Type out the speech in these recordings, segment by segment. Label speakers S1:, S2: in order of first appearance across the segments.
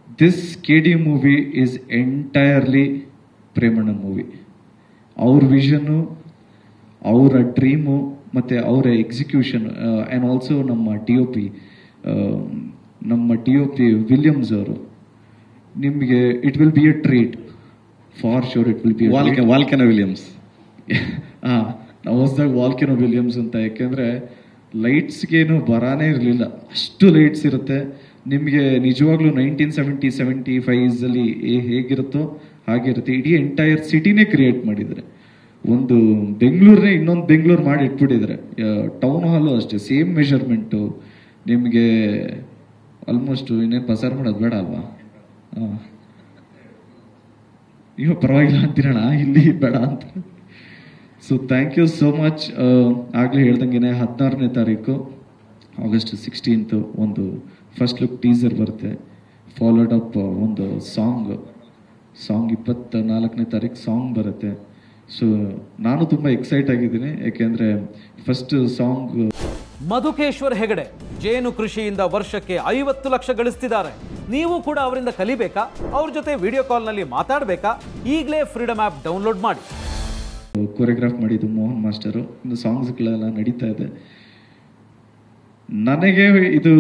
S1: This KD movie is entirely ಪ್ರೇಮಣ್ಣನ್ movie. ಅವ್ರ vision, ಅವರ ಡ್ರೀಮು ಮತ್ತು ಅವರ ಎಕ್ಸಿಕ್ಯೂಷನ್ ಆ್ಯಂಡ್ ಆಲ್ಸೋ ನಮ್ಮ ಟಿ ಒ ಪಿ ವಿಲಿಯಮ್ಸ್ ಅವರು. ನಿಮಗೆ it will be a treat for sure. It will be
S2: volcano Williams.
S1: ನಾವು ಹೊಸದಾಗ ವಾಲ್ಕೆನೋ ವಿಲಿಯಮ್ಸ್ ಅಂತ, ಯಾಕೆಂದರೆ ಲೈಟ್ಸ್ಗೇನು ಬರಾನೇ ಇರಲಿಲ್ಲ, ಅಷ್ಟು ಲೈಟ್ಸ್ ಇರುತ್ತೆ. ನಿಮಗೆ ನಿಜವಾಗ್ಲೂ 1975 ಹೇಗಿರುತ್ತೋ ಹಾಗಿರುತ್ತೆ. ಇಡೀ ಎಂಟೈರ್ ಸಿಟಿನೇ ಕ್ರಿಯೇಟ್ ಮಾಡಿದ್ದಾರೆ. ಒಂದು ಬೆಂಗಳೂರನ್ನೇ ಇನ್ನೊಂದು ಬೆಂಗಳೂರು ಮಾಡಿ ಇಟ್ಬಿಟ್ಟಿದ್ದಾರೆ. ಟೌನ್ ಹಾಲು ಅಷ್ಟೇ, ಸೇಮ್ ಮೆಷರ್ಮೆಂಟು. ನಿಮಗೆ ಆಲ್ಮೋಸ್ಟ್ ಇನ್ನೇನು ಪಸಾರ ಮಾಡೋದು ಬೇಡ ಅಲ್ವಾ? ಈಗ ಪರವಾಗಿಲ್ಲ ಅಂತೀರಣ, ಇಲ್ಲಿ ಬೇಡ ಅಂತ. So thank you so much. ಆಗಲೇ ಹೇಳ್ದಂಗೆ 16ನೇ ತಾರೀಕು August 16th ಒಂದು ಫಸ್ಟ್ ಲುಕ್ ಟೀಸರ್ ಬರುತ್ತೆ. ಫಾಲೋಡ್ ಅಪ್ ಒಂದು ಸಾಂಗ್ 24ನೇ ತಾರೀಕು ಸಾಂಗ್ ಬರುತ್ತೆ. ಸೊ ನಾನು ತುಂಬ ಎಕ್ಸೈಟ್ ಆಗಿದ್ದೀನಿ, ಯಾಕೆಂದರೆ ಫಸ್ಟ್ ಸಾಂಗ್.
S3: ಮಧುಕೇಶ್ವರ್ ಹೆಗಡೆ ಜೇನು ಕೃಷಿಯಿಂದ ವರ್ಷಕ್ಕೆ 50 ಲಕ್ಷ ಗಳಿಸ್ತಿದ್ದಾರೆ. ನೀವು ಕೂಡ ಅವರಿಂದ ಕಲಿಬೇಕಾ? ಅವ್ರ ಜೊತೆ ವಿಡಿಯೋ ಕಾಲ್ನಲ್ಲಿ ಮಾತಾಡಬೇಕಾ? ಈಗಲೇ ಫ್ರೀಡಮ್ ಆ್ಯಪ್ ಡೌನ್ಲೋಡ್ ಮಾಡಿ.
S1: ಕೊರಿಯೋಗ್ರಾಫ್ ಮಾಡಿದ್ದು ಮೋಹನ್ ಮಾಸ್ಟರು. ಇನ್ನು ಸಾಂಗ್ಸ್ಗಳೆಲ್ಲ ನಡೀತಾ ಇದೆ. ನನಗೆ ಇದು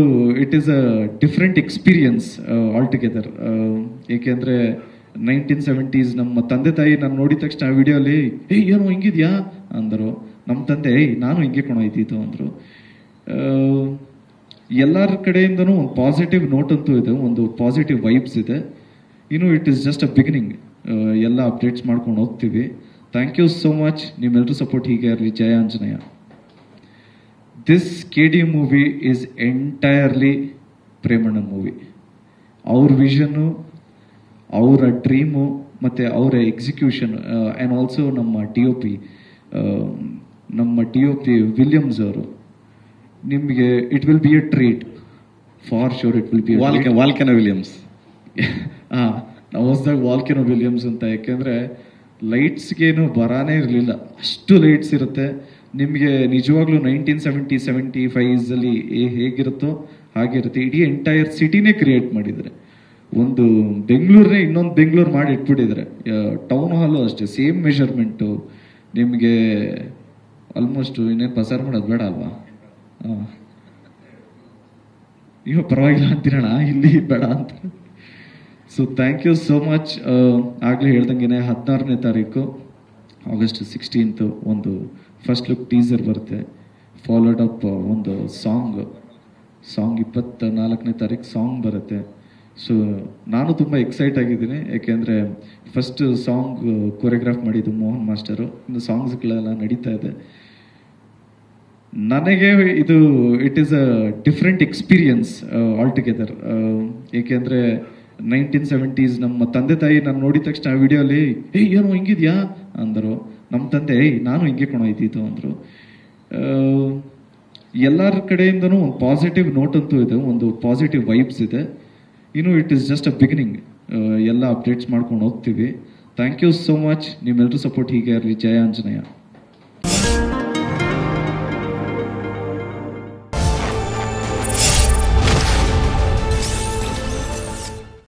S1: it is a different experience altogether. ಏಕೆಂದರೆ 1970s ನಮ್ಮ ತಂದೆ ತಾಯಿ ನಾನು ನೋಡಿದ ತಕ್ಷಣ ಆ ವಿಡಿಯೋಲಿ ಏನೋ ಹಿಂಗಿದ್ಯಾ ಅಂದರು. ನಮ್ಮ ತಂದೆ ನಾನು ಹಿಂಗೆ ಇದ್ದಿದ್ದು ಅಂದರು. ಎಲ್ಲರ ಕಡೆಯಿಂದನೂ ಒಂದು ಪಾಸಿಟಿವ್ ನೋಟ್ ಅಂತೂ ಇದೆ, ಒಂದು ಪಾಸಿಟಿವ್ ವೈಬ್ಸ್ ಇದೆ. ಇನ್ನು it is just a beginning. ಎಲ್ಲ ಅಪ್ಡೇಟ್ಸ್ ಮಾಡ್ಕೊಂಡು ಹೋಗ್ತೀವಿ. Thank you so much. ನಿಮ್ಮೆಲ್ಲರೂ ಸಪೋರ್ಟ್ ಹೀಗೆ ಇರಲಿ. ಜಯ Anjaneya. This KD movie is entirely ಪ್ರೇಮಣ್ಣನ್ ಮೂವಿ. ಅವ್ರ ವಿಷನ್ನು, ಅವರ ಡ್ರೀಮು ಮತ್ತು ಅವರ ಎಕ್ಸಿಕ್ಯೂಷನ್ ಆ್ಯಂಡ್ ಆಲ್ಸೋ ನಮ್ಮ ಟಿ ಒ ಪಿ ವಿಲಿಯಮ್ಸ್ ಅವರು. ನಿಮಗೆ it will be a treat for sure. It will be
S2: volcano Williams.
S1: ನಾವು ಹೊಸದಾಗ ವಾಲ್ಕೆನೋ ವಿಲಿಯಮ್ಸ್ ಅಂತ, ಯಾಕೆಂದರೆ ಲೈಟ್ಸ್ಗೇನು ಬರಾನೇ ಇರಲಿಲ್ಲ, ಅಷ್ಟು ಲೈಟ್ಸ್ ಇರುತ್ತೆ. ನಿಮಗೆ ನಿಜವಾಗ್ಲೂ 1975 ಹೇಗಿರುತ್ತೋ ಹಾಗಿರುತ್ತೆ. ಇಡೀ ಎಂಟೈರ್ ಸಿಟಿನೇ ಕ್ರಿಯೇಟ್ ಮಾಡಿದ್ದಾರೆ. ಒಂದು ಬೆಂಗಳೂರನ್ನೇ ಇನ್ನೊಂದು ಬೆಂಗಳೂರು ಮಾಡಿ ಇಟ್ಬಿಟ್ಟಿದ್ದಾರೆ. ಟೌನ್ ಹಾಲು ಅಷ್ಟೇ, ಸೇಮ್ ಮೆಷರ್ಮೆಂಟು. ನಿಮಗೆ ಆಲ್ಮೋಸ್ಟ್ ಇನ್ನೇನು ಪಸಾರ ಮಾಡೋದು ಬೇಡ ಅಲ್ವಾ? ಈಗ ಪರವಾಗಿಲ್ಲ ಅಂತೀರಣ, ಇಲ್ಲಿ ಬೇಡ ಅಂತ. So thank you so much. ಆಗಲೇ ಹೇಳ್ದಂಗೆ 16ನೇ ತಾರೀಕು August 16th ಒಂದು ಫಸ್ಟ್ ಲುಕ್ ಟೀಸರ್ ಬರುತ್ತೆ. ಫಾಲೋಡ್ ಅಪ್ ಒಂದು ಸಾಂಗ್ 24ನೇ ತಾರೀಕು ಸಾಂಗ್ ಬರುತ್ತೆ. ಸೊ ನಾನು ತುಂಬ ಎಕ್ಸೈಟ್ ಆಗಿದ್ದೀನಿ, ಯಾಕೆಂದರೆ ಫಸ್ಟ್ ಸಾಂಗ್ ಕೊರಿಯೋಗ್ರಾಫ್ ಮಾಡಿದ್ದು ಮೋಹನ್ ಮಾಸ್ಟರು. ಇನ್ನು ಸಾಂಗ್ಸ್ಗಳೆಲ್ಲ ನಡೀತಾ ಇದೆ. ನನಗೆ ಇದು it is a different experience altogether. ಏಕೆಂದರೆ 1970s ನಮ್ಮ ತಂದೆ ತಾಯಿ ನಾನು ನೋಡಿದ ತಕ್ಷಣ ಆ ವಿಡಿಯೋಲಿ ಏನೋ ಹಿಂಗಿದ್ಯಾ ಅಂದರು. ನಮ್ಮ ತಂದೆ ನಾನು ಹಿಂಗೆ ಇದ್ದಿದ್ದು ಅಂದರು. ಎಲ್ಲರ ಕಡೆಯಿಂದನೂ ಒಂದು ಪಾಸಿಟಿವ್ ನೋಟ್ ಅಂತೂ ಇದೆ, ಒಂದು ಪಾಸಿಟಿವ್ ವೈಬ್ಸ್ ಇದೆ. ಇನ್ನು it is just a beginning. ಎಲ್ಲ ಅಪ್ಡೇಟ್ಸ್ ಮಾಡ್ಕೊಂಡು ಹೋಗ್ತೀವಿ. Thank you so much. ನಿಮ್ಮೆಲ್ಲರೂ ಸಪೋರ್ಟ್ ಹೀಗೆ ಇರಲಿ. ಜಯ ಆಂಜನೇಯ.